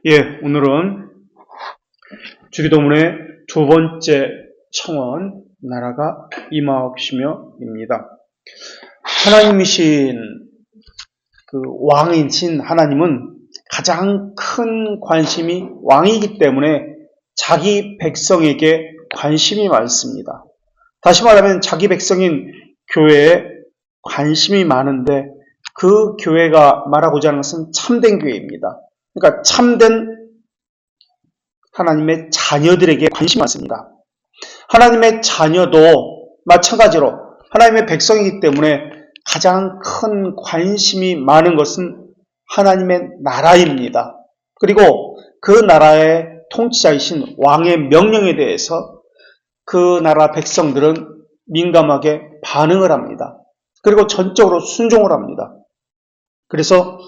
오늘은 주기도문의 두 번째 청원, 나라가 임하옵시며입니다. 하나님이신 왕이신 하나님은 가장 큰 관심이 왕이기 때문에 자기 백성에게 관심이 많습니다. 다시 말하면 자기 백성인 교회에 관심이 많은데 그 교회가 말하고자 하는 것은 참된 교회입니다. 그러니까 참된 하나님의 자녀들에게 관심이 많습니다. 하나님의 자녀도 마찬가지로 하나님의 백성이기 때문에 가장 큰 관심이 많은 것은 하나님의 나라입니다. 그리고 그 나라의 통치자이신 왕의 명령에 대해서 그 나라 백성들은 민감하게 반응을 합니다. 그리고 전적으로 순종을 합니다. 그래서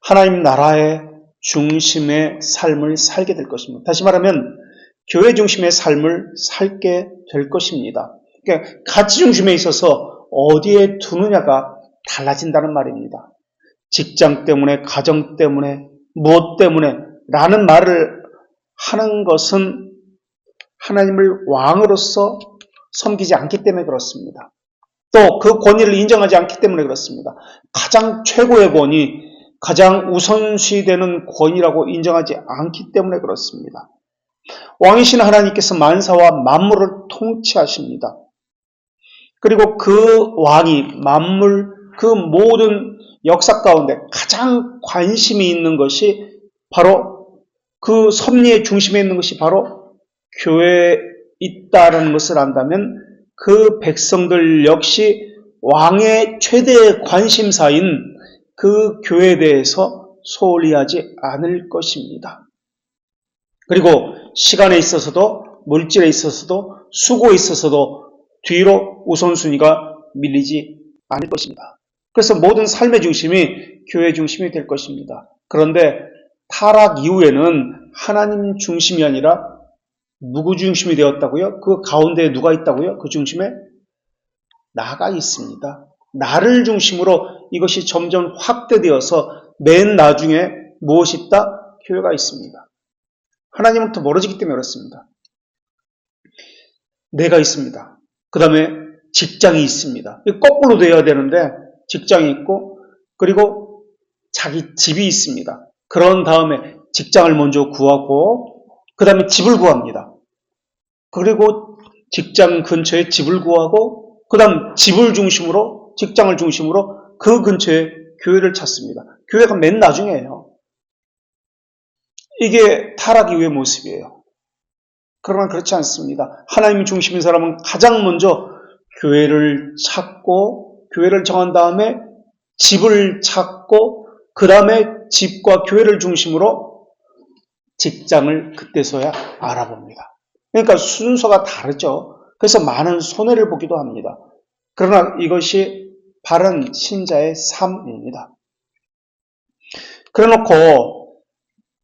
하나님 나라의 중심의 삶을 살게 될 것입니다. 다시 말하면 교회 중심의 삶을 살게 될 것입니다. 그러니까 가치 중심에 있어서 어디에 두느냐가 달라진다는 말입니다. 직장 때문에, 가정 때문에, 무엇 때문에 라는 말을 하는 것은 하나님을 왕으로서 섬기지 않기 때문에 그렇습니다. 또 그 권위를 인정하지 않기 때문에 그렇습니다. 가장 최고의 권위, 가장 우선시되는 권위라고 인정하지 않기 때문에 그렇습니다. 왕이신 하나님께서 만사와 만물을 통치하십니다. 그리고 그 왕이 만물, 그 모든 역사 가운데 가장 관심이 있는 것이 바로 그 섭리의 중심에 있는 것이 바로 교회에 있다는 것을 안다면 그 백성들 역시 왕의 최대 관심사인 그 교회에 대해서 소홀히 하지 않을 것입니다. 그리고 시간에 있어서도 물질에 있어서도 수고에 있어서도 뒤로 우선순위가 밀리지 않을 것입니다. 그래서 모든 삶의 중심이 교회 중심이 될 것입니다. 그런데 타락 이후에는 하나님 중심이 아니라 누구 중심이 되었다고요? 그 가운데에 누가 있다고요? 그 중심에 나가 있습니다. 나를 중심으로 이것이 점점 확대되어서 맨 나중에 무엇이 있다? 교회가 있습니다. 하나님부터 멀어지기 때문에 그렇습니다. 내가 있습니다. 그 다음에 직장이 있습니다. 거꾸로 되어야 되는데 직장이 있고 그리고 자기 집이 있습니다. 그런 다음에 직장을 먼저 구하고 그 다음에 집을 구합니다. 그리고 직장 근처에 집을 구하고 그 다음 집을 중심으로 직장을 중심으로 그 근처에 교회를 찾습니다. 교회가 맨 나중에예요. 이게 타락 이후의 모습이에요. 그러나 그렇지 않습니다. 하나님 중심인 사람은 가장 먼저 교회를 찾고 교회를 정한 다음에 집을 찾고 그 다음에 집과 교회를 중심으로 직장을 그때서야 알아봅니다. 그러니까 순서가 다르죠. 그래서 많은 손해를 보기도 합니다. 그러나 이것이 바른 신자의 삶입니다. 그래놓고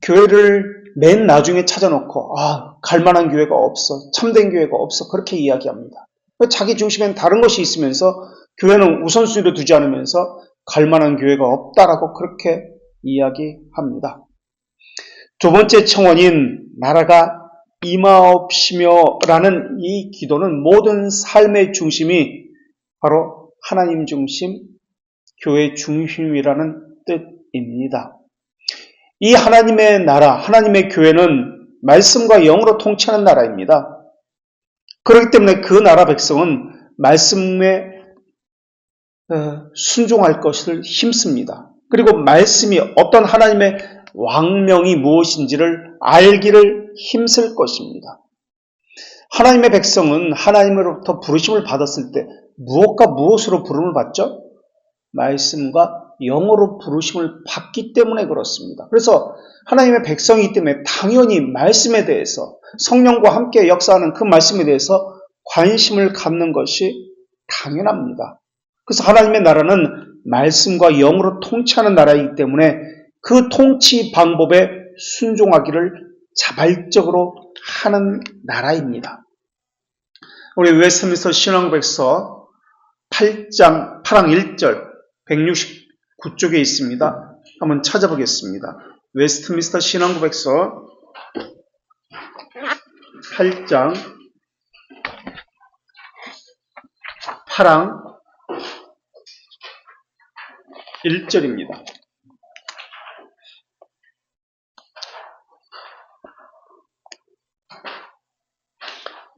교회를 맨 나중에 찾아놓고 갈만한 교회가 없어, 참된 교회가 없어 그렇게 이야기합니다. 자기 중심엔 다른 것이 있으면서 교회는 우선순위로 두지 않으면서 갈만한 교회가 없다라고 그렇게 이야기합니다. 두 번째 청원인 나라가 임하옵시며라는 이 기도는 모든 삶의 중심이 바로 하나님 중심, 교회 중심이라는 뜻입니다. 이 하나님의 나라, 하나님의 교회는 말씀과 영으로 통치하는 나라입니다. 그렇기 때문에 그 나라 백성은 말씀에 순종할 것을 힘씁니다. 그리고 말씀이 어떤 하나님의 왕명이 무엇인지를 알기를 힘쓸 것입니다. 하나님의 백성은 하나님으로부터 부르심을 받았을 때 무엇과 무엇으로 부름을 받죠? 말씀과 영어로 부르심을 받기 때문에 그렇습니다. 그래서 하나님의 백성이기 때문에 당연히 말씀에 대해서 성령과 함께 역사하는 그 말씀에 대해서 관심을 갖는 것이 당연합니다. 그래서 하나님의 나라는 말씀과 영으로 통치하는 나라이기 때문에 그 통치 방법에 순종하기를 자발적으로 하는 나라입니다. 우리 웨스트민스터 신앙백서 8장 1절 169쪽에 있습니다. 한번 찾아보겠습니다. 웨스트민스터 신앙고백서 8장 8항 1절입니다.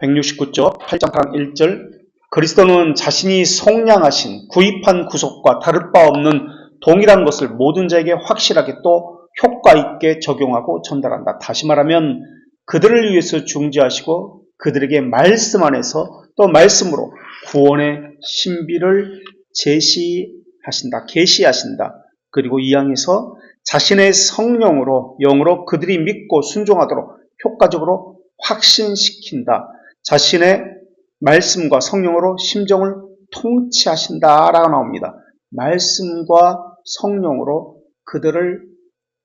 169쪽 8장 8항 1절 그리스도는 자신이 속량하신 구입한 구속과 다를 바 없는 동일한 것을 모든 자에게 확실하게 또 효과 있게 적용하고 전달한다. 다시 말하면 그들을 위해서 중지하시고 그들에게 말씀 안에서 또 말씀으로 구원의 신비를 제시하신다. 계시하신다. 그리고 이 항에서 자신의 성령으로 영으로 그들이 믿고 순종하도록 효과적으로 확신시킨다. 자신의 말씀과 성령으로 심정을 통치하신다라고 나옵니다. 말씀과 성령으로 그들을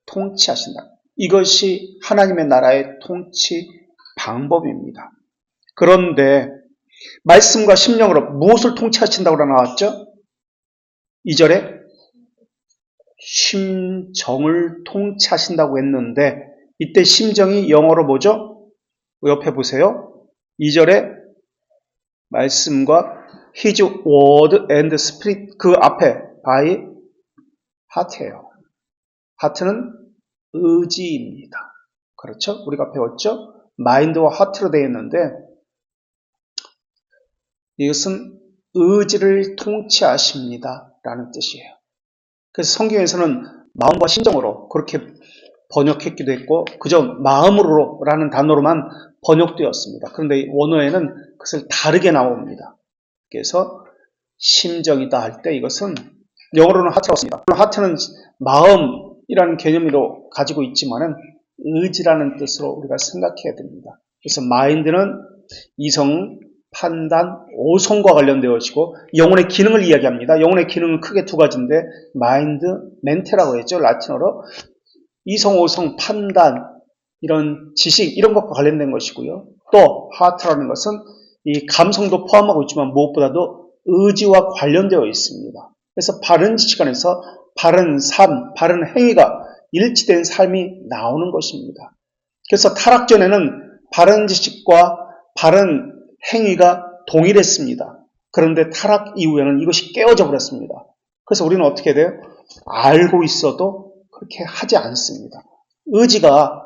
통치하신다. 이것이 하나님의 나라의 통치 방법입니다. 그런데 말씀과 심령으로 무엇을 통치하신다고 나왔죠? 2절에 심정을 통치하신다고 했는데 이때 심정이 영어로 뭐죠? 옆에 보세요. 2절에 말씀과 His word and spirit 그 앞에 by heart예요. heart는 의지입니다. 그렇죠? 우리가 배웠죠? 마인드와 하트로 되어 있는데 이것은 의지를 통치하십니다 라는 뜻이에요. 그래서 성경에서는 마음과 심정으로 그렇게 번역했기도 했고 그저 마음으로 라는 단어로만 번역되었습니다. 그런데 원어에는 그것을 다르게 나옵니다. 그래서 심정이다 할 때 이것은 영어로는 하트라고 씁니다. 하트는 마음이라는 개념으로 가지고 있지만은 의지라는 뜻으로 우리가 생각해야 됩니다. 그래서 마인드는 이성, 판단, 오성과 관련되어지고 영혼의 기능을 이야기합니다. 영혼의 기능은 크게 두 가지인데 마인드, 멘테라고 했죠. 라틴어로. 이성, 오성, 판단, 이런 지식, 이런 것과 관련된 것이고요. 또 하트라는 것은 이 감성도 포함하고 있지만 무엇보다도 의지와 관련되어 있습니다. 그래서 바른 지식 안에서 바른 삶, 바른 행위가 일치된 삶이 나오는 것입니다. 그래서 타락 전에는 바른 지식과 바른 행위가 동일했습니다. 그런데 타락 이후에는 이것이 깨어져 버렸습니다. 그래서 우리는 어떻게 돼요? 알고 있어도 그렇게 하지 않습니다. 의지가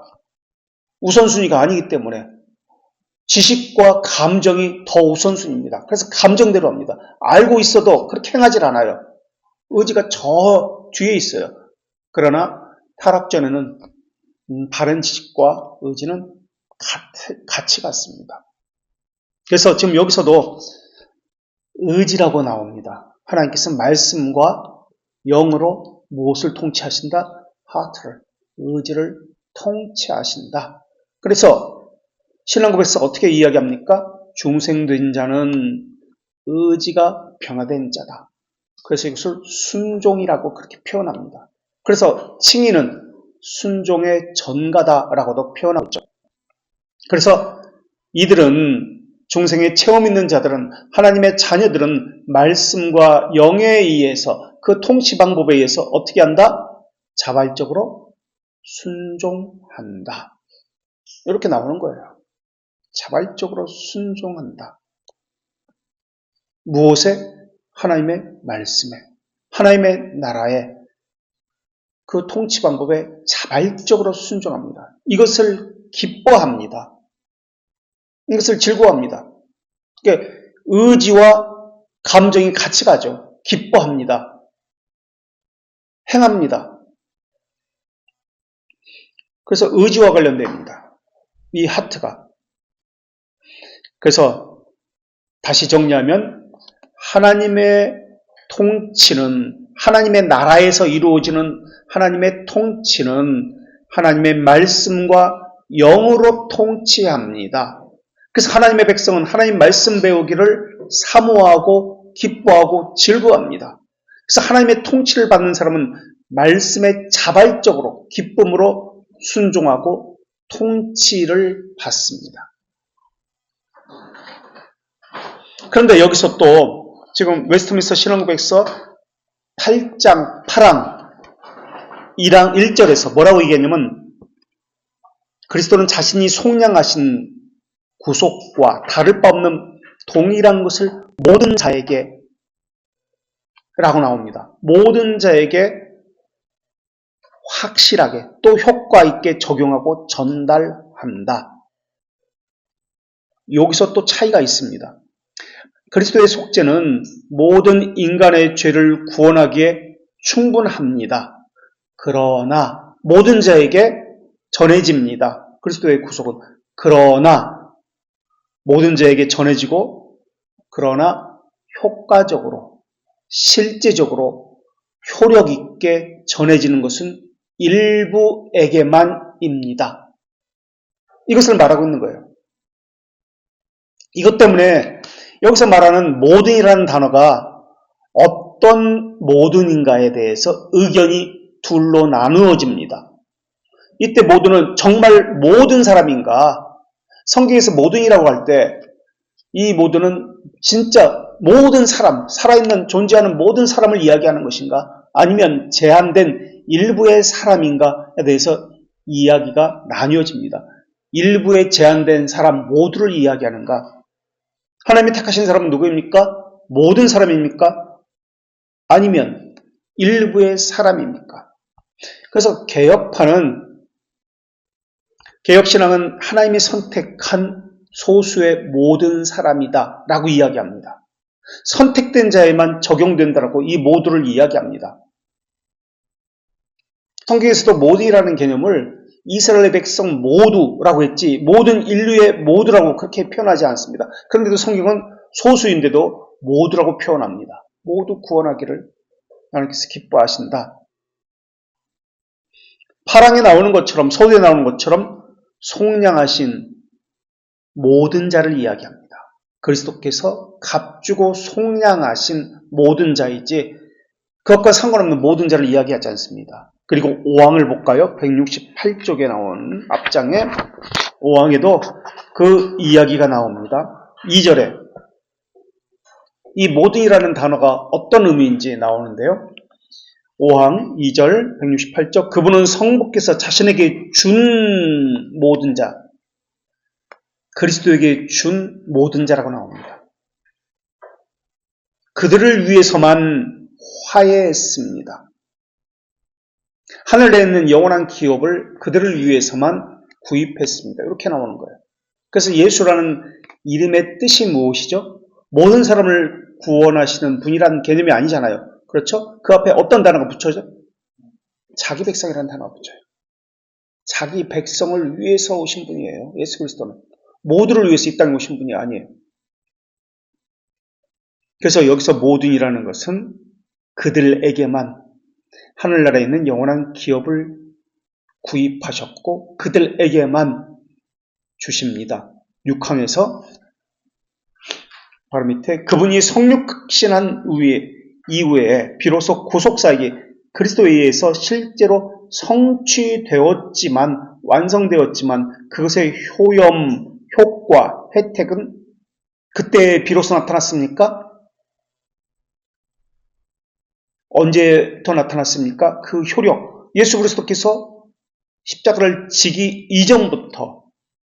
우선순위가 아니기 때문에 지식과 감정이 더 우선순위입니다. 그래서 감정대로 합니다. 알고 있어도 그렇게 행하지 않아요. 의지가 저 뒤에 있어요. 그러나 타락 전에는 바른 지식과 의지는 같이 갔습니다. 그래서 지금 여기서도 의지라고 나옵니다. 하나님께서 말씀과 영으로 무엇을 통치하신다? 하트를, 의지를 통치하신다. 그래서 신앙고백서 어떻게 이야기합니까? 중생된 자는 의지가 변화된 자다. 그래서 이것을 순종이라고 그렇게 표현합니다. 그래서 칭의는 순종의 전가다라고도 표현하고 있죠. 그래서 이들은 중생의 체험 있는 자들은 하나님의 자녀들은 말씀과 영에 의해서 그 통치 방법에 의해서 어떻게 한다? 자발적으로 순종한다. 이렇게 나오는 거예요. 자발적으로 순종한다. 무엇에? 하나님의 말씀에, 하나님의 나라에, 그 통치 방법에 자발적으로 순종합니다. 이것을 기뻐합니다. 이것을 즐거워합니다. 그러니까 의지와 감정이 같이 가죠. 기뻐합니다. 행합니다. 그래서 의지와 관련됩니다. 이 하트가. 그래서 다시 정리하면 하나님의 통치는 하나님의 나라에서 이루어지는 하나님의 통치는 하나님의 말씀과 영으로 통치합니다. 그래서 하나님의 백성은 하나님 말씀 배우기를 사모하고 기뻐하고 즐거워합니다. 그래서 하나님의 통치를 받는 사람은 말씀에 자발적으로 기쁨으로 순종하고 통치를 받습니다. 그런데 여기서 또 지금 웨스트민스터 신앙고백서 8장 8항 1장 1절에서 뭐라고 얘기했냐면 그리스도는 자신이 속량하신 구속과 다를 바 없는 동일한 것을 모든 자에게 라고 나옵니다. 모든 자에게 확실하게 또 효과 있게 적용하고 전달한다. 여기서 또 차이가 있습니다. 그리스도의 속죄는 모든 인간의 죄를 구원하기에 충분합니다. 그러나 모든 자에게 전해집니다. 그리스도의 구속은. 그러나 모든 자에게 전해지고 그러나 효과적으로 실제적으로 효력 있게 전해지는 것은 일부에게만입니다. 이것을 말하고 있는 거예요. 이것 때문에 여기서 말하는 모든이라는 단어가 어떤 모든인가에 대해서 의견이 둘로 나누어집니다. 이때 모든은 정말 모든 사람인가? 성경에서 모든이라고 할 때 이 모든은 진짜 모든 사람, 살아있는 존재하는 모든 사람을 이야기하는 것인가? 아니면 제한된 일부의 사람인가에 대해서 이야기가 나뉘어집니다. 일부의 제한된 사람 모두를 이야기하는가? 하나님이 택하신 사람은 누구입니까? 모든 사람입니까? 아니면 일부의 사람입니까? 그래서 개혁신앙은 하나님이 선택한 소수의 모든 사람이다 라고 이야기합니다. 선택된 자에만 적용된다라고 이 모두를 이야기합니다. 성경에서도 모두라는 개념을 이스라엘의 백성 모두라고 했지 모든 인류의 모두라고 그렇게 표현하지 않습니다. 그런데도 성경은 소수인데도 모두라고 표현합니다. 모두 구원하기를 하나님께서 기뻐하신다. 파랑에 나오는 것처럼 서두에 나오는 것처럼 속량하신 모든 자를 이야기합니다. 그리스도께서 값주고 속량하신 모든 자이지 그것과 상관없는 모든 자를 이야기하지 않습니다. 그리고 5항을 볼까요? 168쪽에 나온 앞장에 5항에도 그 이야기가 나옵니다. 2절에 이 모든이라는 단어가 어떤 의미인지 나오는데요. 5항 2절 168쪽 그분은 성부께서 자신에게 준 모든 자 그리스도에게 준 모든 자라고 나옵니다. 그들을 위해서만 화해했습니다. 하늘에 있는 영원한 기업을 그들을 위해서만 구입했습니다. 이렇게 나오는 거예요. 그래서 예수라는 이름의 뜻이 무엇이죠? 모든 사람을 구원하시는 분이라는 개념이 아니잖아요. 그렇죠? 그 앞에 어떤 단어가 붙여져? 자기 백성이라는 단어가 붙여요. 자기 백성을 위해서 오신 분이에요. 예수 그리스도는. 모두를 위해서 이 땅에 오신 분이 아니에요. 그래서 여기서 모든이라는 것은 그들에게만 하늘나라에 있는 영원한 기업을 구입하셨고 그들에게만 주십니다. 6항에서 바로 밑에 그분이 성육흑신한 이후에 비로소 구속사에게 그리스도에 의해서 실제로 성취되었지만 완성되었지만 그것의 효염, 효과, 혜택은 그때 비로소 나타났습니까? 언제부터 나타났습니까? 그 효력, 예수 그리스도께서 십자가를 지기 이전부터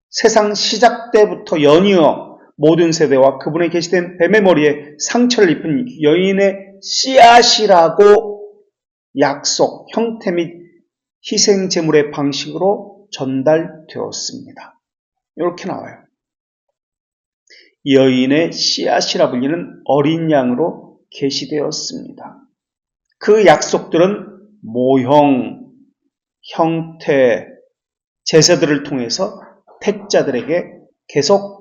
세상 시작 때부터 연이어 모든 세대와 그분의 계시된 뱀의 머리에 상처를 입은 여인의 씨앗이라고 약속, 형태 및 희생 제물의 방식으로 전달되었습니다. 이렇게 나와요. 여인의 씨앗이라 불리는 어린 양으로 계시되었습니다. 그 약속들은 모형, 형태, 제사들을 통해서 택자들에게 계속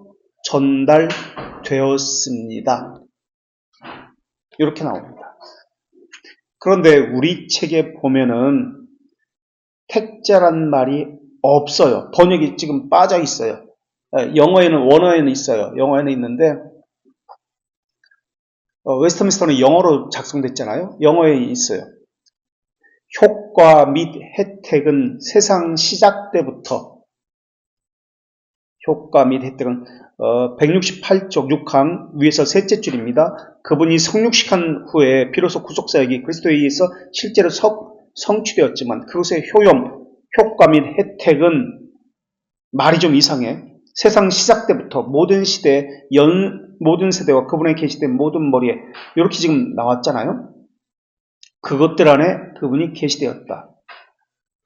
전달되었습니다. 이렇게 나옵니다. 그런데 우리 책에 보면은 택자란 말이 없어요. 번역이 지금 빠져 있어요. 영어에는 원어에는 있어요. 영어에는 있는데 웨스트민스터는 영어로 작성됐잖아요. 영어에 있어요. 효과 및 혜택은 세상 시작 때부터 효과 및 혜택은 168쪽 6항 위에서 셋째 줄입니다. 그분이 성육식한 후에 비로소 구속사역이 그리스도에 의해서 실제로 성취되었지만 그것의 효용, 효과 및 혜택은 말이 좀 이상해. 세상 시작 때부터 모든 시대, 모든 세대와 그분의 계시된 모든 머리에 이렇게 지금 나왔잖아요. 그것들 안에 그분이 계시되었다.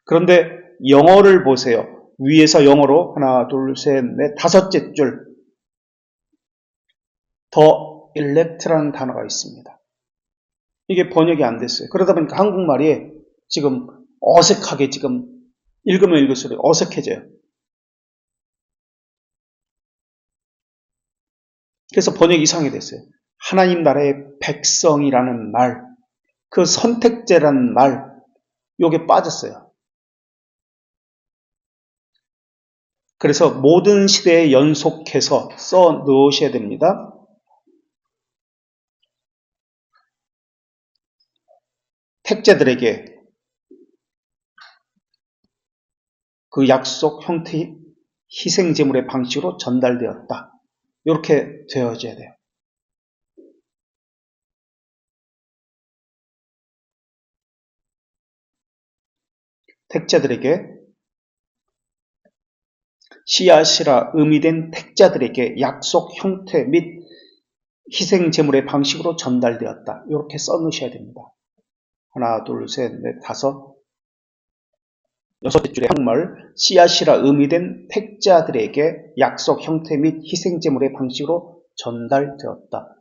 그런데 영어를 보세요. 위에서 영어로 하나, 둘, 셋, 넷, 다섯째 줄 더 elect라는 단어가 있습니다. 이게 번역이 안 됐어요. 그러다 보니까 한국말이 지금 어색하게 지금 읽으면 읽을수록 어색해져요. 그래서 번역이 이상하게 됐어요. 하나님 나라의 백성이라는 말, 그 선택제라는 말, 요게 빠졌어요. 그래서 모든 시대에 연속해서 써 넣으셔야 됩니다. 택자들에게 그 약속 형태의 희생제물의 방식으로 전달되었다. 이렇게 되어져야 돼요. 택자들에게 씨앗이라 의미된 택자들에게 약속 형태 및 희생제물의 방식으로 전달되었다. 이렇게 써놓으셔야 됩니다. 하나, 둘, 셋, 넷, 다섯, 여섯째 줄에 한국말 씨앗이라 의미된 택자들에게 약속 형태 및 희생제물의 방식으로 전달되었다.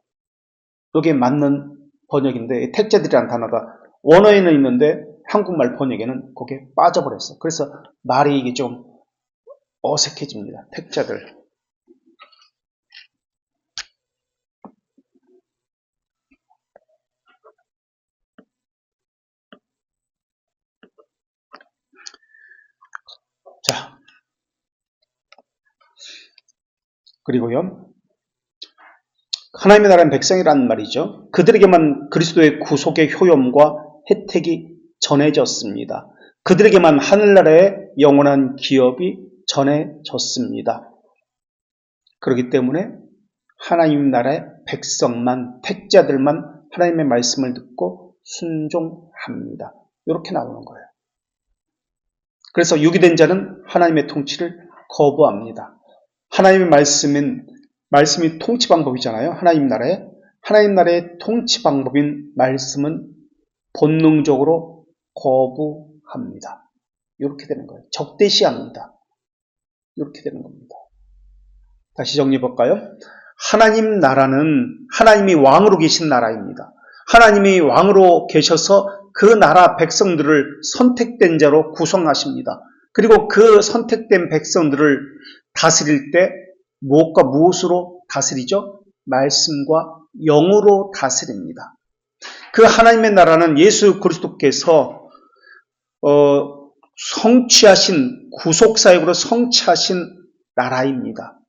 이게 맞는 번역인데 택자들이라는 단어가 원어에는 있는데 한국말 번역에는 거기에 빠져버렸어요. 그래서 말이 이게 좀 어색해집니다. 택자들. 자, 그리고요. 하나님의 나라는 백성이라는 말이죠. 그들에게만 그리스도의 구속의 효용과 혜택이 전해졌습니다. 그들에게만 하늘나라의 영원한 기업이 전해졌습니다. 그렇기 때문에 하나님 나라의 백성만, 택자들만 하나님의 말씀을 듣고 순종합니다. 이렇게 나오는 거예요. 그래서 유기된 자는 하나님의 통치를 거부합니다. 하나님의 말씀이 통치 방법이잖아요. 하나님 나라의 통치 방법인 말씀은 본능적으로 거부합니다. 이렇게 되는 거예요. 적대시합니다. 이렇게 되는 겁니다. 다시 정리해 볼까요? 하나님 나라는 하나님이 왕으로 계신 나라입니다. 하나님이 왕으로 계셔서 그 나라 백성들을 선택된 자로 구성하십니다. 그리고 그 선택된 백성들을 다스릴 때 무엇과 무엇으로 다스리죠? 말씀과 영으로 다스립니다. 그 하나님의 나라는 예수 그리스도께서 성취하신 구속사역으로 성취하신 나라입니다.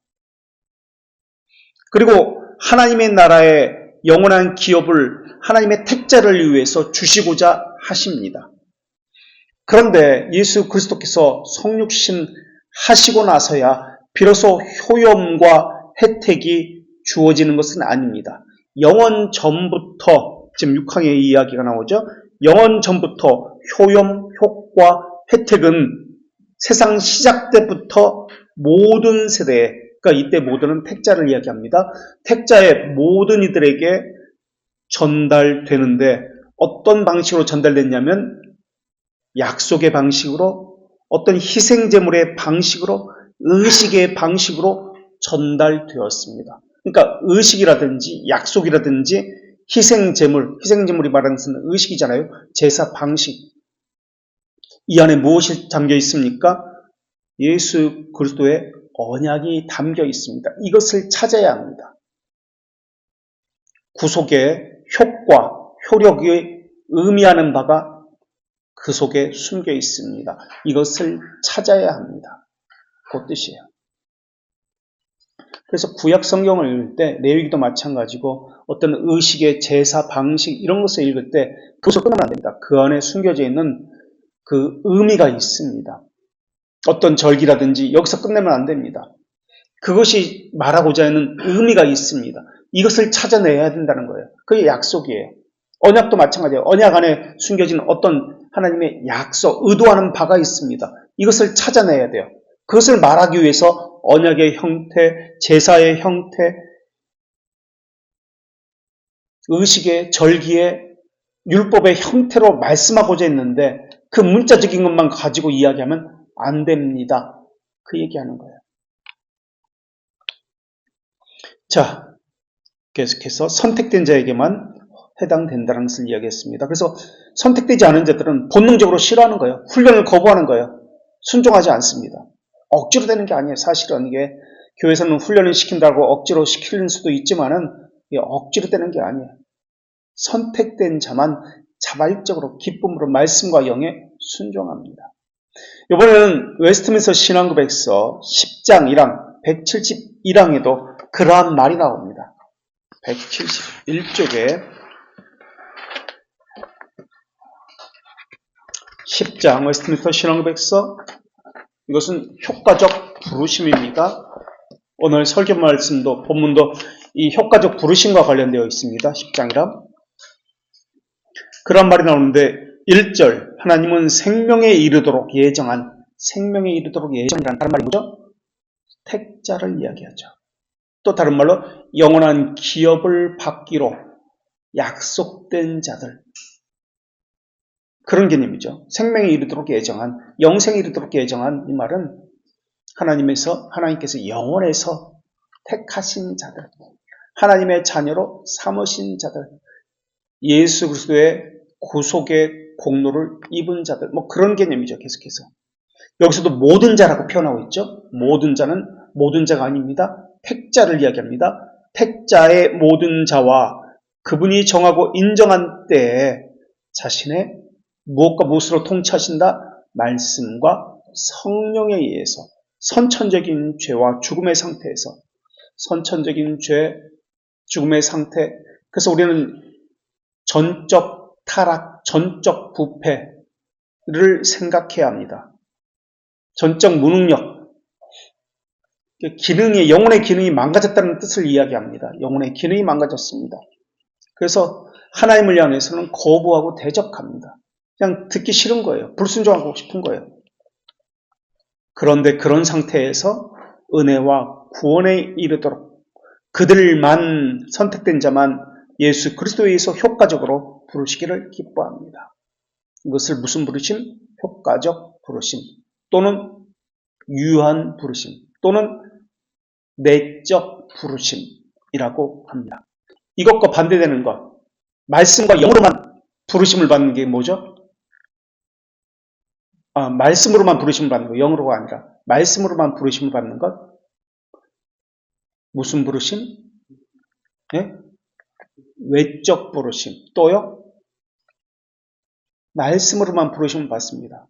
그리고 하나님의 나라의 영원한 기업을 하나님의 택자를 위해서 주시고자 하십니다. 그런데 예수 그리스도께서 성육신 하시고 나서야 비로소 효염과 혜택이 주어지는 것은 아닙니다. 영원 전부터, 지금 6항의 이야기가 나오죠. 영원 전부터 효염, 효과, 혜택은 세상 시작 때부터 모든 세대에, 그러니까 이때 모든은 택자를 이야기합니다. 택자의 모든 이들에게 전달되는데 어떤 방식으로 전달됐냐면 약속의 방식으로, 어떤 희생제물의 방식으로, 의식의 방식으로 전달되었습니다. 그러니까 의식이라든지 약속이라든지 희생제물이 말하는 것은 의식이잖아요. 제사 방식. 이 안에 무엇이 담겨 있습니까? 예수 그리스도의 언약이 담겨 있습니다. 이것을 찾아야 합니다. 구속의 효과, 효력이 의미하는 바가 그 속에 숨겨 있습니다. 이것을 찾아야 합니다. 그 뜻이에요. 그래서 구약 성경을 읽을 때 레위기도 마찬가지고 어떤 의식의 제사 방식 이런 것을 읽을 때 그것을 끊으면 안 됩니다. 그 안에 숨겨져 있는 그 의미가 있습니다. 어떤 절기라든지 여기서 끝내면 안 됩니다. 그것이 말하고자 하는 의미가 있습니다. 이것을 찾아내야 된다는 거예요. 그게 약속이에요. 언약도 마찬가지예요. 언약 안에 숨겨진 어떤 하나님의 약속, 의도하는 바가 있습니다. 이것을 찾아내야 돼요. 그것을 말하기 위해서 언약의 형태, 제사의 형태, 의식의, 절기의, 율법의 형태로 말씀하고자 했는데 그 문자적인 것만 가지고 이야기하면 안 됩니다. 그 얘기하는 거예요. 자, 계속해서 선택된 자에게만 해당된다는 것을 이야기했습니다. 그래서 선택되지 않은 자들은 본능적으로 싫어하는 거예요. 훈련을 거부하는 거예요. 순종하지 않습니다. 억지로 되는 게 아니에요. 사실은 이게 교회에서는 훈련을 시킨다고 억지로 시키는 수도 있지만은 이게 억지로 되는 게 아니에요. 선택된 자만 자발적으로 기쁨으로 말씀과 영에 순종합니다. 이번에는 웨스트민스터 신앙고백서 10장 1항 171항에도 그러한 말이 나옵니다. 171쪽에 10장 웨스트민스터 신앙고백서, 이것은 효과적 부르심입니다. 오늘 설교 말씀도 본문도 이 효과적 부르심과 관련되어 있습니다. 10장이라 그런 말이 나오는데 1절 하나님은 생명에 이르도록 예정한, 생명에 이르도록 예정이라는 다른 말이 뭐죠? 택자를 이야기하죠. 또 다른 말로 영원한 기업을 받기로 약속된 자들, 그런 개념이죠. 생명에 이르도록 예정한, 영생에 이르도록 예정한, 이 말은 하나님께서 영원에서 택하신 자들, 하나님의 자녀로 삼으신 자들, 예수 그리스도의 구속의 공로를 입은 자들, 뭐 그런 개념이죠. 계속해서 여기서도 모든 자라고 표현하고 있죠. 모든 자는 모든 자가 아닙니다. 택자를 이야기합니다. 택자의 모든 자와 그분이 정하고 인정한 때에 자신의 무엇과 무엇으로 통치하신다? 말씀과 성령에 의해서 선천적인 죄와 죽음의 상태에서, 선천적인 죄, 죽음의 상태, 그래서 우리는 전적 타락, 전적 부패를 생각해야 합니다. 전적 무능력, 기능이, 영혼의 기능이 망가졌다는 뜻을 이야기합니다. 영혼의 기능이 망가졌습니다. 그래서 하나님을 향해서는 거부하고 대적합니다. 그냥 듣기 싫은 거예요. 불순종하고 싶은 거예요. 그런데 그런 상태에서 은혜와 구원에 이르도록 그들만, 선택된 자만 예수 그리스도에 의해서 효과적으로 부르시기를 기뻐합니다. 이것을 무슨 부르심? 효과적 부르심, 또는 유한 부르심, 또는 내적 부르심이라고 합니다. 이것과 반대되는 것, 말씀과 영으로만 부르심을 받는 게 뭐죠? 말씀으로만 부르심을 받는 것, 영으로가 아니라 말씀으로만 부르심을 받는 것, 무슨 부르심? 예? 외적 부르심. 또요? 말씀으로만 부르심을 받습니다.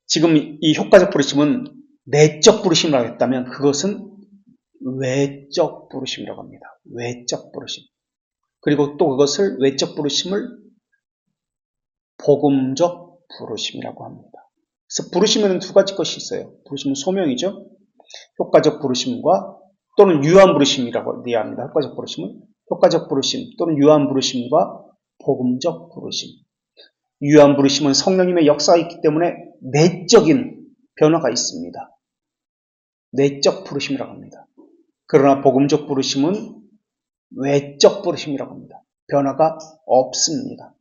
지금 이 효과적 부르심은 내적 부르심이라고 했다면 그것은 외적 부르심이라고 합니다. 외적 부르심. 그리고 또 그것을, 외적 부르심을 복음적 부르심이라고 합니다. 그래서 부르심에는 두 가지 것이 있어요. 부르심은 소명이죠. 효과적 부르심과 또는 유한 부르심이라고 이해합니다. 효과적 부르심은 효과적 부르심 또는 유한 부르심과 복음적 부르심. 유한 부르심은 성령님의 역사가 있기 때문에 내적인 변화가 있습니다. 내적 부르심이라고 합니다. 그러나 복음적 부르심은 외적 부르심이라고 합니다. 변화가 없습니다.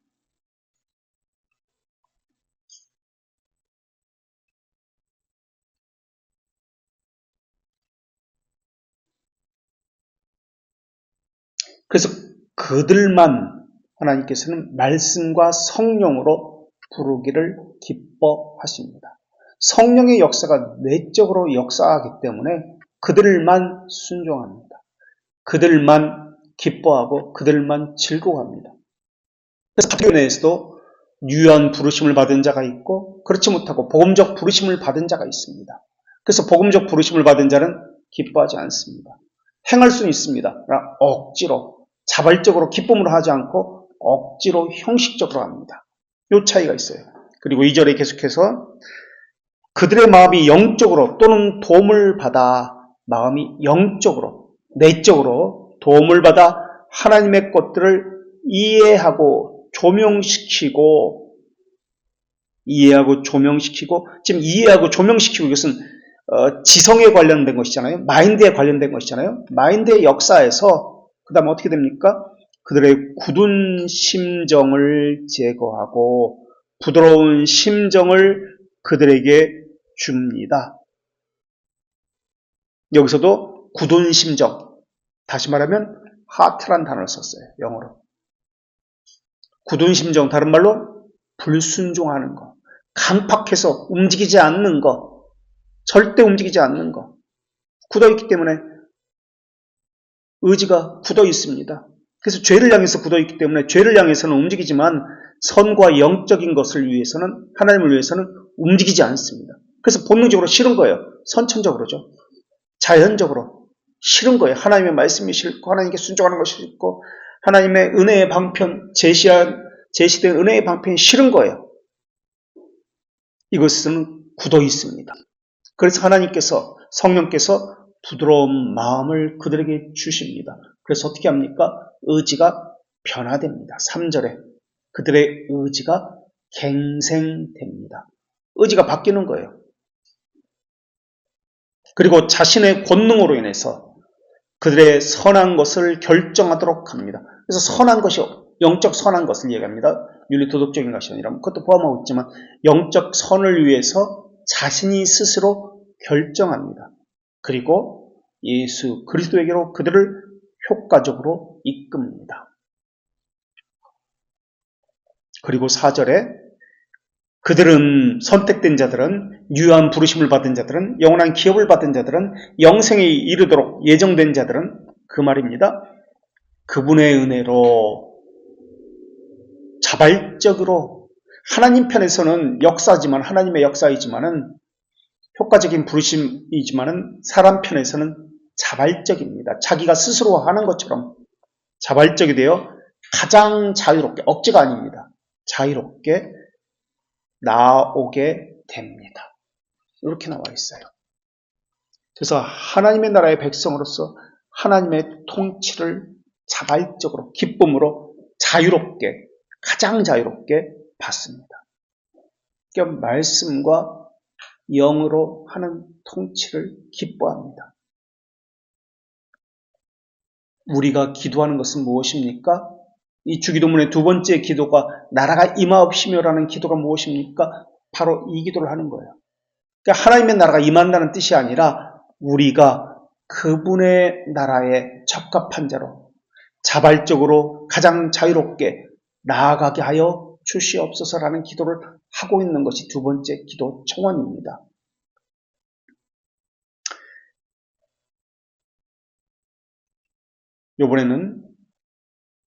그래서 그들만 하나님께서는 말씀과 성령으로 부르기를 기뻐하십니다. 성령의 역사가 내적으로 역사하기 때문에 그들만 순종합니다. 그들만 기뻐하고 그들만 즐거워합니다. 그래서 가톨릭에서도 유한 부르심을 받은 자가 있고 그렇지 못하고 복음적 부르심을 받은 자가 있습니다. 그래서 복음적 부르심을 받은 자는 기뻐하지 않습니다. 행할 수는 있습니다. 그러나 억지로, 자발적으로 기쁨으로 하지 않고 억지로 형식적으로 합니다. 이 차이가 있어요. 그리고 2절에 계속해서 그들의 마음이 영적으로 또는 도움을 받아, 마음이 영적으로, 내적으로 도움을 받아 하나님의 것들을 이해하고 조명시키고 지금 이해하고 조명시키고 이것은 지성에 관련된 것이잖아요. 마인드에 관련된 것이잖아요. 마인드의 역사에서 그 다음에 어떻게 됩니까? 그들의 굳은 심정을 제거하고 부드러운 심정을 그들에게 줍니다. 여기서도 굳은 심정, 다시 말하면 하트란 단어를 썼어요. 영어로. 굳은 심정, 다른 말로 불순종하는 것, 강팍해서 움직이지 않는 것, 절대 움직이지 않는 것. 굳어있기 때문에 의지가 굳어 있습니다. 그래서 죄를 향해서 굳어 있기 때문에 죄를 향해서는 움직이지만 선과 영적인 것을 위해서는, 하나님을 위해서는 움직이지 않습니다. 그래서 본능적으로 싫은 거예요. 선천적으로죠. 자연적으로 싫은 거예요. 하나님의 말씀이 싫고 하나님께 순종하는 것이 싫고 하나님의 은혜의 방편, 제시된 은혜의 방편이 싫은 거예요. 이것은 굳어 있습니다. 그래서 하나님께서, 성령께서 부드러운 마음을 그들에게 주십니다. 그래서 어떻게 합니까? 의지가 변화됩니다. 3절에 그들의 의지가 갱생됩니다. 의지가 바뀌는 거예요. 그리고 자신의 권능으로 인해서 그들의 선한 것을 결정하도록 합니다. 그래서 선한 것이 영적 선한 것을 얘기합니다. 윤리 도덕적인 것이 아니라 그것도 포함하고 있지만 영적 선을 위해서 자신이 스스로 결정합니다. 그리고 예수 그리스도에게로 그들을 효과적으로 이끕니다. 그리고 4절에 그들은, 선택된 자들은, 유한 부르심을 받은 자들은, 영원한 기업을 받은 자들은, 영생에 이르도록 예정된 자들은, 그 말입니다. 그분의 은혜로 자발적으로, 하나님 편에서는 역사지만, 하나님의 역사이지만은 효과적인 부르심이지만은 사람 편에서는 자발적입니다. 자기가 스스로 하는 것처럼 자발적이 되어 가장 자유롭게, 억지가 아닙니다. 자유롭게 나오게 됩니다. 이렇게 나와 있어요. 그래서 하나님의 나라의 백성으로서 하나님의 통치를 자발적으로, 기쁨으로 자유롭게, 가장 자유롭게 받습니다. 그러니까 말씀과 영으로 하는 통치를 기뻐합니다. 우리가 기도하는 것은 무엇입니까? 이 주기도문의 두 번째 기도가 나라가 임하옵시며라는 기도가 무엇입니까? 바로 이 기도를 하는 거예요. 그러니까 하나님의 나라가 임한다는 뜻이 아니라 우리가 그분의 나라에 적합한 자로 자발적으로 가장 자유롭게 나아가게 하여 주시옵소서라는 기도를 하고 있는 것이 두 번째 기도 청원입니다. 이번에는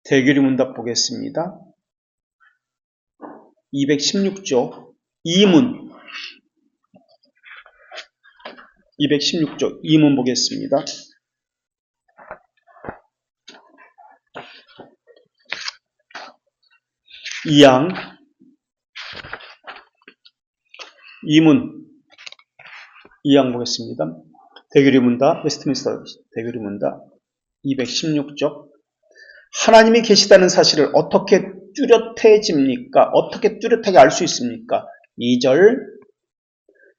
대결의 문답 보겠습니다. 216조 2문 216조 2문 보겠습니다. 이양 2문 2양 보겠습니다. 대결의 문답 웨스트민스터 대결의 문답 216조 하나님이 계시다는 사실을 어떻게 뚜렷해집니까? 어떻게 뚜렷하게 알 수 있습니까? 2절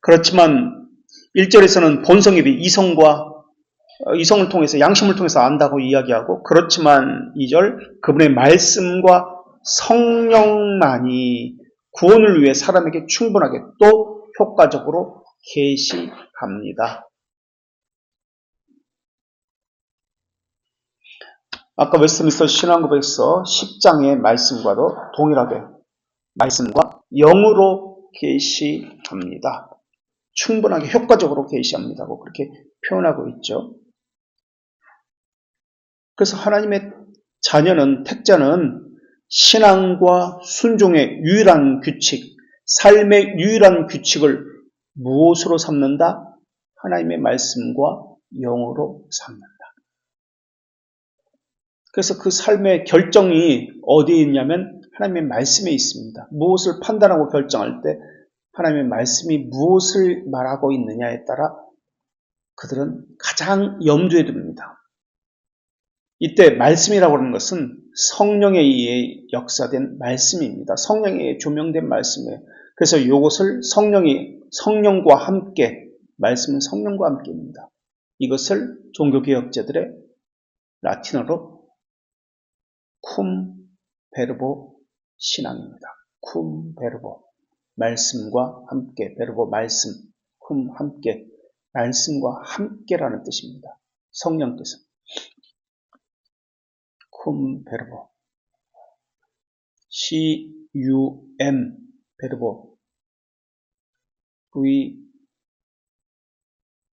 그렇지만 1절에서는 본성입이 이성을 통해서 양심을 통해서 안다고 이야기하고 그렇지만 2절 그분의 말씀과 성령만이 구원을 위해 사람에게 충분하게 또 효과적으로 계시합니다. 아까 웨스트민스터 신앙고백서 10장의 말씀과도 동일하게 말씀과 영으로 계시합니다. 충분하게 효과적으로 계시합니다고 그렇게 표현하고 있죠. 그래서 하나님의 자녀는, 택자는 신앙과 순종의 유일한 규칙, 삶의 유일한 규칙을 무엇으로 삼는다? 하나님의 말씀과 영으로 삼는다. 그래서 그 삶의 결정이 어디에 있냐면 하나님의 말씀에 있습니다. 무엇을 판단하고 결정할 때 하나님의 말씀이 무엇을 말하고 있느냐에 따라 그들은 가장 염두에 둡니다. 이때 말씀이라고 하는 것은 성령에 의해 역사된 말씀입니다. 성령에 의해 조명된 말씀이에요. 그래서 이것을 성령과 함께, 말씀은 성령과 함께입니다. 이것을 종교개혁자들의 라틴어로 쿰 베르보 신앙입니다. 쿰 베르보, 말씀과 함께, 베르보 말씀, 쿰 함께, 말씀과 함께라는 뜻입니다. 성령께서 쿰 베르보, C-U-M 베르보,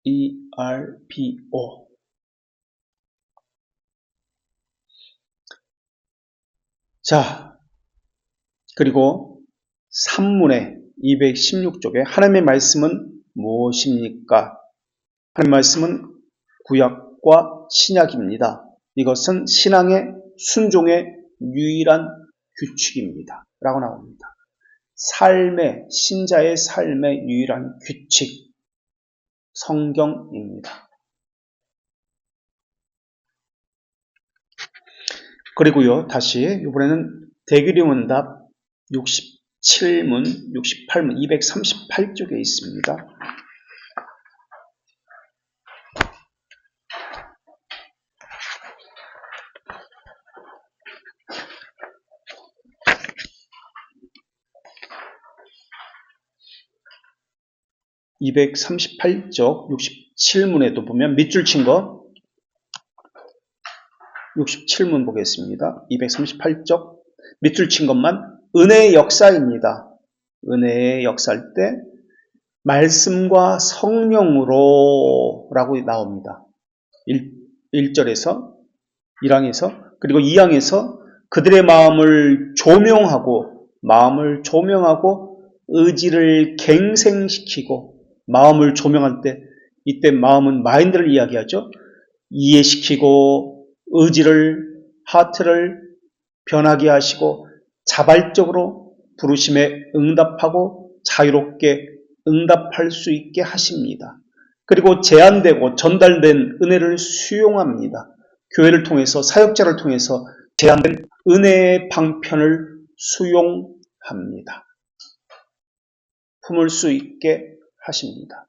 V-E-R-B-O. 자, 그리고 산문의 216쪽에 하나님의 말씀은 무엇입니까? 하나님의 말씀은 구약과 신약입니다. 이것은 신앙의 순종의 유일한 규칙입니다. 라고 나옵니다. 신자의 삶의 유일한 규칙, 성경입니다. 그리고요, 다시 이번에는 대규리문답 67문, 68문, 238쪽에 있습니다. (238쪽) 67문에도 보면 밑줄 친 거 67문 보겠습니다. 238쪽 밑줄 친 것만 은혜의 역사입니다. 은혜의 역사일 때 말씀과 성령으로 라고 나옵니다. 1절에서 1항에서 그리고 2항에서 그들의 마음을 조명하고 의지를 갱생시키고, 마음을 조명할 때 이때 마음은 마인드를 이야기하죠. 이해시키고 하트를 변하게 하시고 자발적으로 부르심에 응답하고 자유롭게 응답할 수 있게 하십니다. 그리고 제한되고 전달된 은혜를 수용합니다. 교회를 통해서, 사역자를 통해서 제한된 은혜의 방편을 수용합니다. 품을 수 있게 하십니다.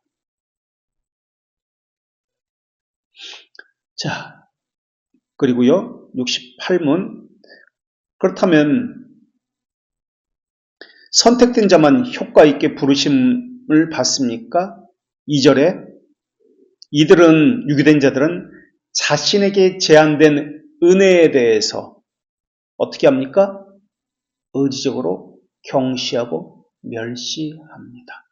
자, 그리고요, 68문. 그렇다면 선택된 자만 효과 있게 부르심을 받습니까? 2절에 유기된 자들은 자신에게 제한된 은혜에 대해서 어떻게 합니까? 의지적으로 경시하고 멸시합니다.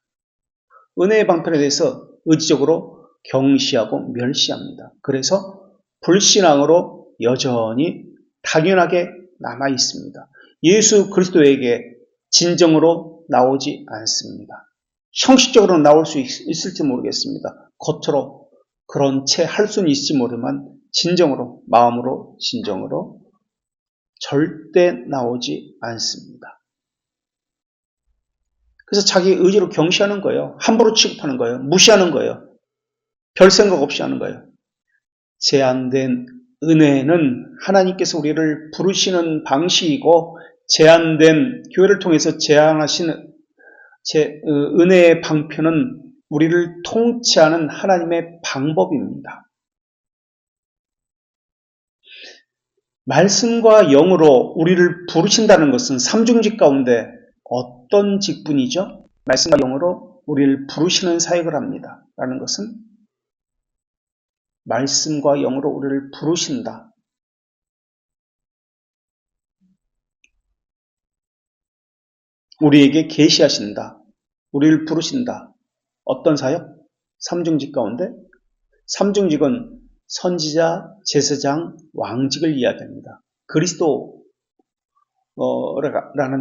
은혜의 방편에 대해서 의지적으로 경시하고 멸시합니다. 그래서 불신앙으로 여전히 당연하게 남아 있습니다. 예수 그리스도에게 진정으로 나오지 않습니다. 형식적으로 나올 수 있을지 모르겠습니다. 겉으로 그런 채 할 수는 있을지 모르지만 진정으로, 마음으로, 진정으로 절대 나오지 않습니다. 그래서 자기 의지로 경시하는 거예요. 함부로 취급하는 거예요. 무시하는 거예요. 별 생각 없이 하는 거예요. 제한된 은혜는 하나님께서 우리를 부르시는 방식이고, 제한된 교회를 통해서 제한하시는 은혜의 방편은 우리를 통치하는 하나님의 방법입니다. 말씀과 영으로 우리를 부르신다는 것은 삼중직 가운데 어떤 직분이죠? 말씀과 영으로 우리를 부르시는 사역을 합니다. 라는 것은 말씀과 영으로 우리를 부르신다. 우리에게 계시하신다. 우리를 부르신다. 어떤 사역? 삼중직 가운데? 삼중직은 선지자, 제사장, 왕직을 이야기합니다. 그리스도라는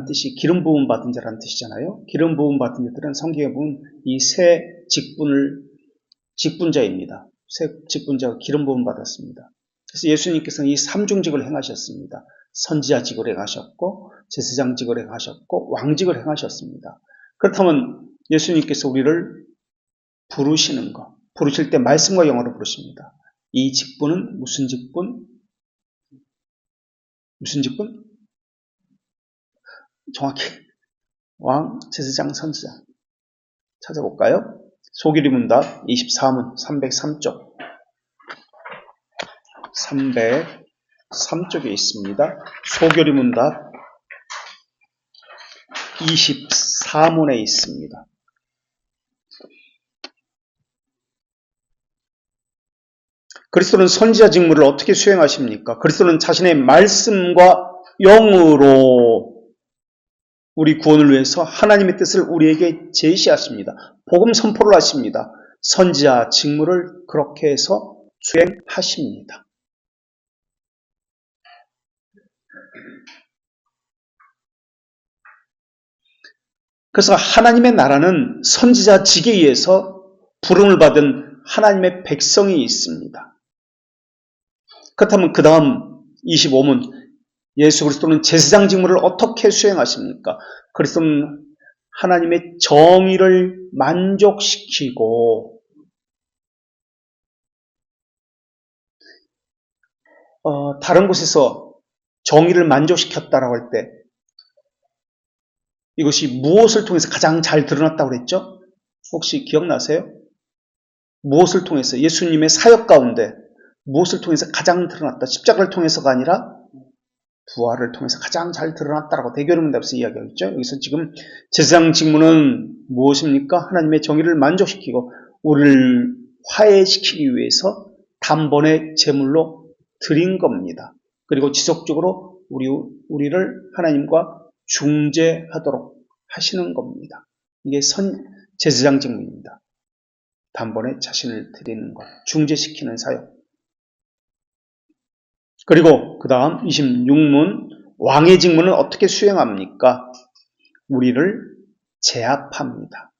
뜻이 기름 부음 받은 자라는 뜻이잖아요. 기름 부음 받은 자들은 성경에 보면 이 세 직분자입니다. 세 직분자가 기름 부음 받았습니다. 그래서 예수님께서는 이 삼중직을 행하셨습니다. 선지자직을 행하셨고, 제사장직을 행하셨고, 왕직을 행하셨습니다. 그렇다면 예수님께서 우리를 부르시는 것, 부르실 때 말씀과 영어로 부르십니다. 이 직분은 무슨 직분? 무슨 직분? 정확히 왕, 제사장, 선지자. 찾아볼까요? 소규리 문답 24문 303쪽. 303쪽에 있습니다. 소규리 문답 24문에 있습니다. 그리스도는 선지자 직무를 어떻게 수행하십니까? 그리스도는 자신의 말씀과 영으로 우리 구원을 위해서 하나님의 뜻을 우리에게 제시하십니다. 복음 선포를 하십니다. 선지자 직무를 그렇게 해서 수행하십니다. 그래서 하나님의 나라는 선지자 직에 의해서 부름을 받은 하나님의 백성이 있습니다. 그렇다면 그 다음 25문 예수 그리스도는 제사장 직무를 어떻게 수행하십니까? 그리스도는 하나님의 정의를 만족시키고 다른 곳에서 정의를 만족시켰다라고 할 때 이것이 무엇을 통해서 가장 잘 드러났다고 그랬죠? 혹시 기억나세요? 무엇을 통해서 예수님의 사역 가운데 무엇을 통해서 가장 드러났다? 십자가를 통해서가 아니라 부활을 통해서 가장 잘 드러났다라고 대교련 문답에서 이야기하고 있죠. 여기서 지금 제사장 직무는 무엇입니까? 하나님의 정의를 만족시키고 우리를 화해시키기 위해서 단번에 제물로 드린 겁니다. 그리고 지속적으로 우리를 하나님과 중재하도록 하시는 겁니다. 이게 제사장 직무입니다. 단번에 자신을 드리는 것, 중재시키는 사역. 그리고 그 다음 26문 왕의 직무는 어떻게 수행합니까? 우리를 제압합니다.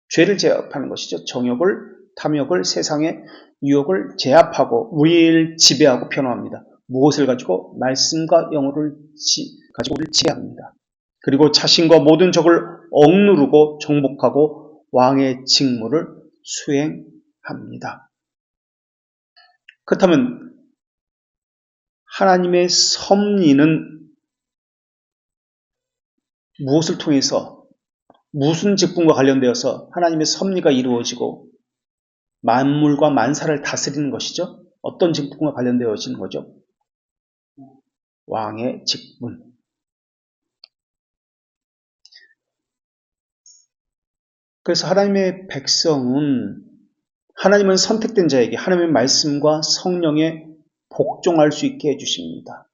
죄를 제압하는 것이죠. 정욕을, 탐욕을, 세상의 유혹을 제압하고 우리를 지배하고 변호합니다. 무엇을 가지고? 말씀과 영어를 가지고 우리를 지배합니다. 그리고 자신과 모든 적을 억누르고 정복하고 왕의 직무를 수행합니다. 그렇다면 하나님의 섭리는 무엇을 통해서 무슨 직분과 관련되어서 하나님의 섭리가 이루어지고 만물과 만사를 다스리는 것이죠? 어떤 직분과 관련되어지는 거죠? 왕의 직분. 그래서 하나님의 백성은 하나님은 선택된 자에게 하나님의 말씀과 성령에 복종할 수 있게 해주십니다.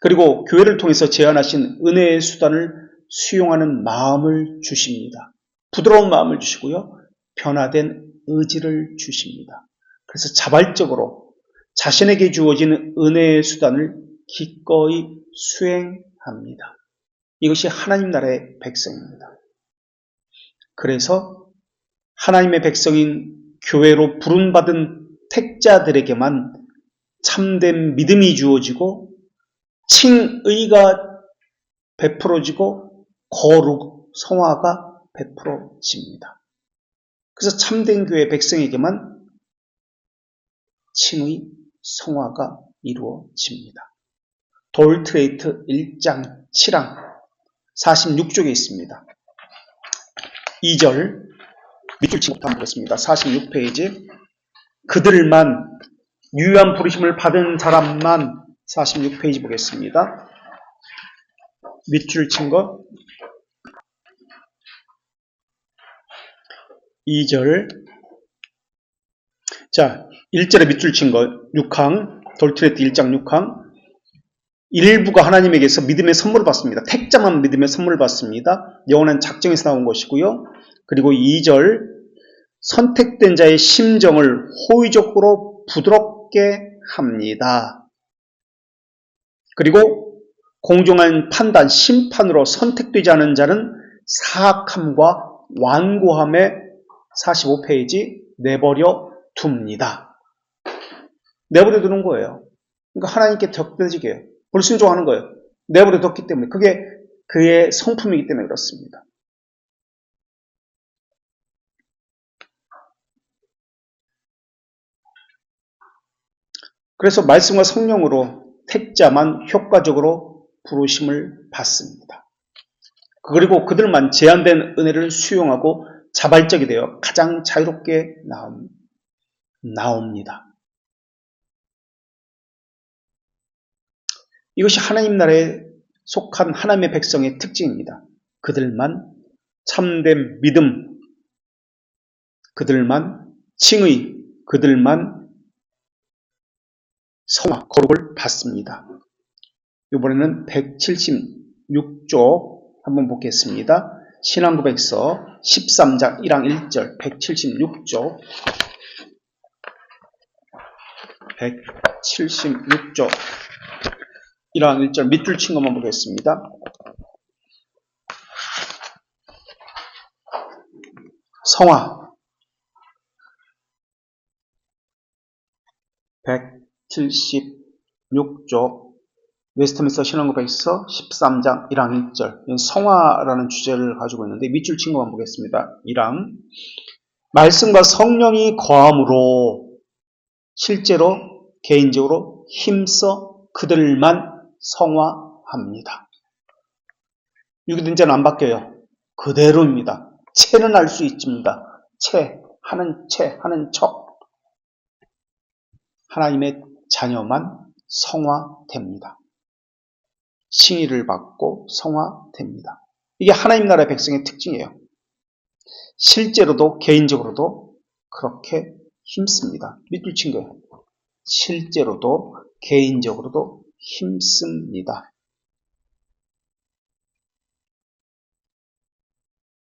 그리고 교회를 통해서 제안하신 은혜의 수단을 수용하는 마음을 주십니다. 부드러운 마음을 주시고요. 변화된 의지를 주십니다. 그래서 자발적으로 자신에게 주어진 은혜의 수단을 기꺼이 수행합니다. 이것이 하나님 나라의 백성입니다. 그래서 하나님의 백성인 교회로 부름받은 택자들에게만 참된 믿음이 주어지고 칭의가 베풀어지고 거룩, 성화가 베풀어집니다. 그래서 참된 교회 백성에게만 칭의, 성화가 이루어집니다. 돌트레이트 1장 7항 46쪽에 있습니다. 2절 밑줄 치고 한번 보겠습니다. 46페이지 그들만 유효한 부르심을 받은 사람만 46페이지 보겠습니다. 밑줄 친 거 2절 자 1절에 밑줄 친 거 6항 돌트레이트 1장 6항 일부가 하나님에게서 믿음의 선물을 받습니다. 택자만 믿음의 선물을 받습니다. 영원한 작정에서 나온 것이고요. 그리고 2절 선택된 자의 심정을 호의적으로 부드럽게 합니다. 그리고 공정한 판단, 심판으로 선택되지 않은 자는 사악함과 완고함에 45페이지 내버려 둡니다. 내버려 두는 거예요. 그러니까 하나님께 덕되지게 해요. 불순종하는 거예요. 내버려 뒀기 때문에 그게 그의 성품이기 때문에 그렇습니다. 그래서 말씀과 성령으로 택자만 효과적으로 부르심을 받습니다. 그리고 그들만 제한된 은혜를 수용하고 자발적이 되어 가장 자유롭게 나옵니다. 이것이 하나님 나라에 속한 하나님의 백성의 특징입니다. 그들만 참된 믿음, 그들만 칭의, 그들만 성화, 거룩을 받습니다. 이번에는 176쪽 한번 보겠습니다. 신앙고백서 13장 1항 1절 176쪽 176쪽 1항 1절 밑줄 친 것만 보겠습니다. 성화 176쪽 웨스트민스터 신앙고백서 13장 1항 1절 성화라는 주제를 가지고 있는데 밑줄 친 것만 보겠습니다. 1항 말씀과 성령이 거함으로 실제로 개인적으로 힘써 그들만 성화합니다. 유기된 자는 안 바뀌어요. 그대로입니다. 채는 알 수 있습니다. 하는 척 하나님의 자녀만 성화됩니다. 칭의를 받고 성화됩니다. 이게 하나님 나라의 백성의 특징이에요. 실제로도 개인적으로도 그렇게 힘씁니다. 밑줄 친 거예요. 실제로도 개인적으로도 힘씁니다.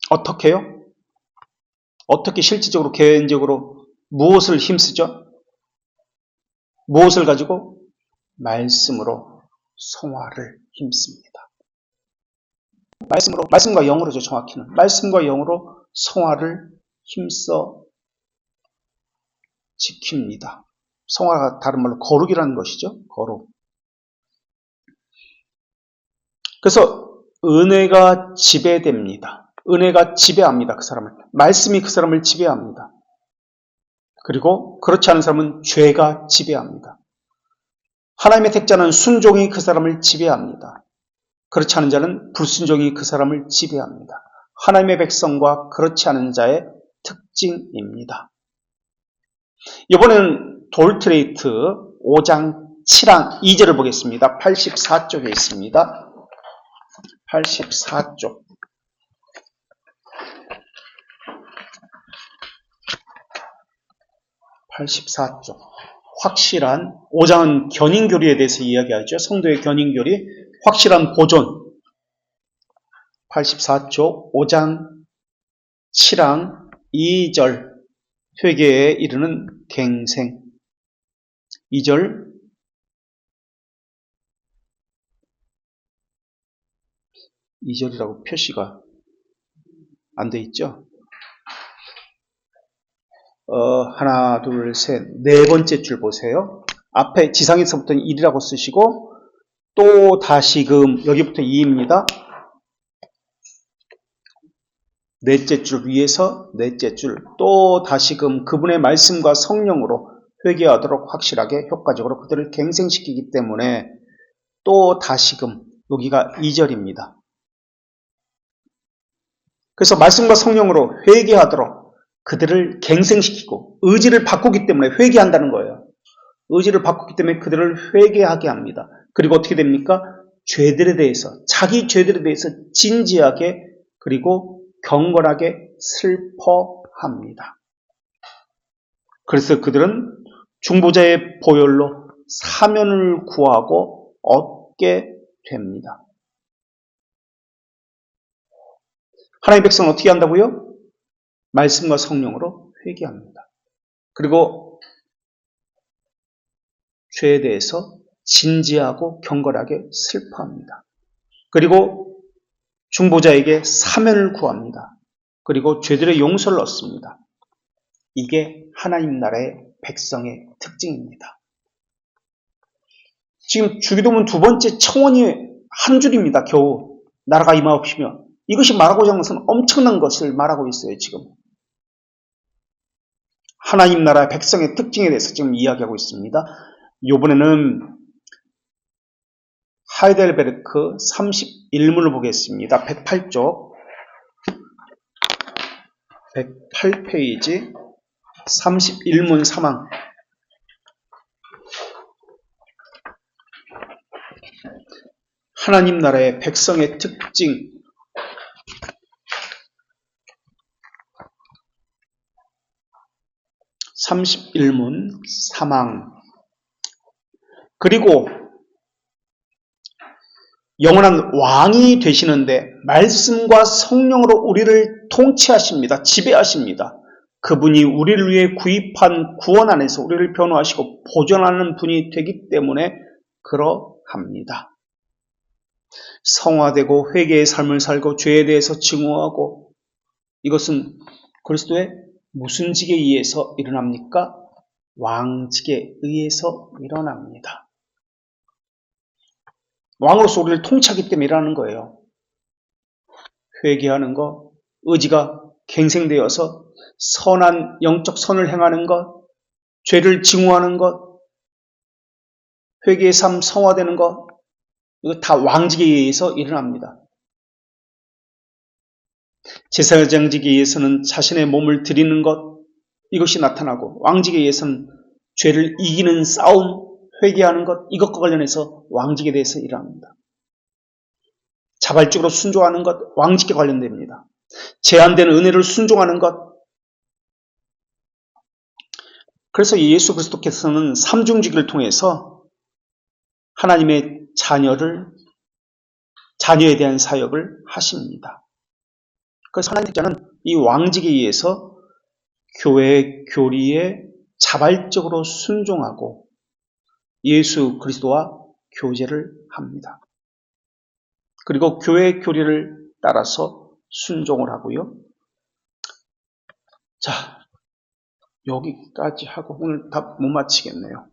어떻게요? 어떻게 실질적으로 개인적으로 무엇을 힘쓰죠? 무엇을 가지고? 말씀으로 성화를 힘씁니다. 말씀과 영으로죠, 정확히는. 말씀과 영으로 성화를 힘써 지킵니다. 성화가 다른 말로 거룩이라는 것이죠. 거룩. 그래서 은혜가 지배됩니다. 은혜가 지배합니다. 그 사람을. 말씀이 그 사람을 지배합니다. 그리고 그렇지 않은 사람은 죄가 지배합니다. 하나님의 택자는 순종이 그 사람을 지배합니다. 그렇지 않은 자는 불순종이 그 사람을 지배합니다. 하나님의 백성과 그렇지 않은 자의 특징입니다. 이번에는 돌트레이트 5장 7항 2절을 보겠습니다. 84쪽에 있습니다. 84쪽. 확실한 5장은 견인교리에 대해서 이야기하죠. 성도의 견인교리, 확실한 보존. 84쪽 5장 7항 2절 회개에 이르는 갱생. 2절이라고 표시가 안 돼 있죠. 하나, 둘, 셋, 네 번째 줄 보세요. 앞에 지상에서부터 1이라고 쓰시고 또 다시금 여기부터 2입니다. 넷째 줄 위에서 넷째 줄 또 다시금 그분의 말씀과 성령으로 회개하도록 확실하게 효과적으로 그들을 갱생시키기 때문에 또 다시금 여기가 2절입니다. 그래서 말씀과 성령으로 회개하도록 그들을 갱생시키고 의지를 바꾸기 때문에 회개한다는 거예요. 의지를 바꾸기 때문에 그들을 회개하게 합니다. 그리고 어떻게 됩니까? 죄들에 대해서, 자기 죄들에 대해서 진지하게 그리고 경건하게 슬퍼합니다. 그래서 그들은 중보자의 보혈로 사면을 구하고 얻게 됩니다. 하나님의 백성은 어떻게 한다고요? 말씀과 성령으로 회개합니다. 그리고 죄에 대해서 진지하고 경건하게 슬퍼합니다. 그리고 중보자에게 사면을 구합니다. 그리고 죄들의 용서를 얻습니다. 이게 하나님 나라의 백성의 특징입니다. 지금 주기도문 두 번째 청원이 한 줄입니다. 겨우 나라가 임하옵시며 이것이 말하고자 하는 것은 엄청난 것을 말하고 있어요. 지금 하나님 나라의 백성의 특징에 대해서 지금 이야기하고 있습니다. 이번에는 하이델베르크 31문을 보겠습니다. 108쪽 108페이지 31문 3항. 하나님 나라의 백성의 특징. (31문) 3항. 그리고 영원한 왕이 되시는데 말씀과 성령으로 우리를 통치하십니다. 지배하십니다. 그분이 우리를 위해 구입한 구원 안에서 우리를 변호하시고 보존하는 분이 되기 때문에 그러합니다. 성화되고 회개의 삶을 살고 죄에 대해서 증오하고, 이것은 그리스도의 무슨 직에 의해서 일어납니까? 왕직에 의해서 일어납니다. 왕으로서 우리를 통치하기 때문에 일어나는 거예요. 회개하는 것, 의지가 갱생되어서 선한 영적 선을 행하는 것, 죄를 증오하는 것, 회개의 삶 성화되는 것, 이거 다 왕직에 의해서 일어납니다. 제사장직에 의해서는 자신의 몸을 드리는 것, 이것이 나타나고, 왕직에 의해서는 죄를 이기는 싸움, 회개하는 것, 이것과 관련해서 왕직에 대해서 일어납니다. 자발적으로 순종하는 것, 왕직에 관련됩니다. 제한된 은혜를 순종하는 것. 그래서 예수 그리스도께서는 삼중직을 통해서 하나님의 자녀에 대한 사역을 하십니다. 그래서 하나님의 자는 이 왕직에 의해서 교회의 교리에 자발적으로 순종하고 예수 그리스도와 교제를 합니다. 그리고 교회의 교리를 따라서 순종을 하고요. 자, 여기까지 하고 오늘 다 못 마치겠네요.